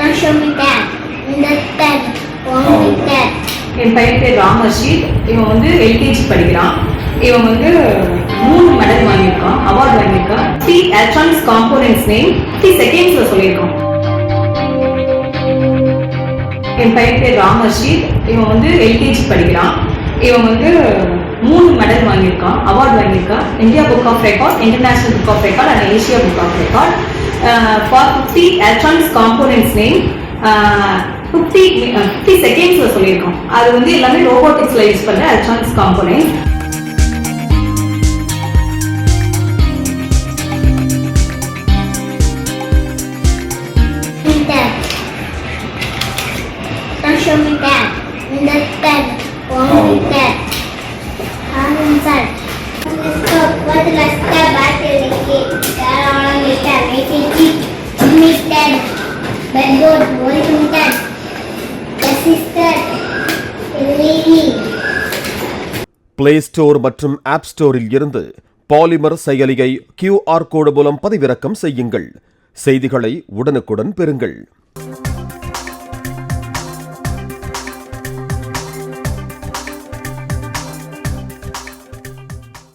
Don't show me that. Understand. Only that. என் பையன் பேர் ராமர்ஷித். இவன் வந்து எல்கேஜி படிக்கிறான். இவன் வந்து 3 மெடல் வாங்கியிருக்கான், அவார்டு வாங்கியிருக்கான். 3 எலக்ட்ரானிக்ஸ் காம்போனன்ட்ஸ் நேம் 3 செகண்ட்ஸ்ல சொல்லியிருக்கான். என் பையன் பேர் ராமர்ஷித். இவன் வந்து எல்கேஜி படிக்கிறான். இவன் வந்து 3 மெடல் வாங்கியிருக்கான், அவார்டு வாங்கியிருக்கான். India book of record, international book of record and Asia book of record. For 50 electronics components name 50 செகண்ட்ஸ்ல சொல்லியிருக்கோம். அது வந்து எல்லாமே ரோபோட்டிக்ஸ்ல யூஸ் பண்ற electronics components. Don't show me that. Understand. Only that. Answer. What last time I tell you? Understand. But good. Understand. Assistant. Leading. Play store மற்றும் app ஸ்டோரில் இருந்து பாலிமர் செயலியை QR கோடு மூலம் பதிவிறக்கம் செய்யுங்கள். செய்திகளை உடனுக்குடன் பெறுங்கள்.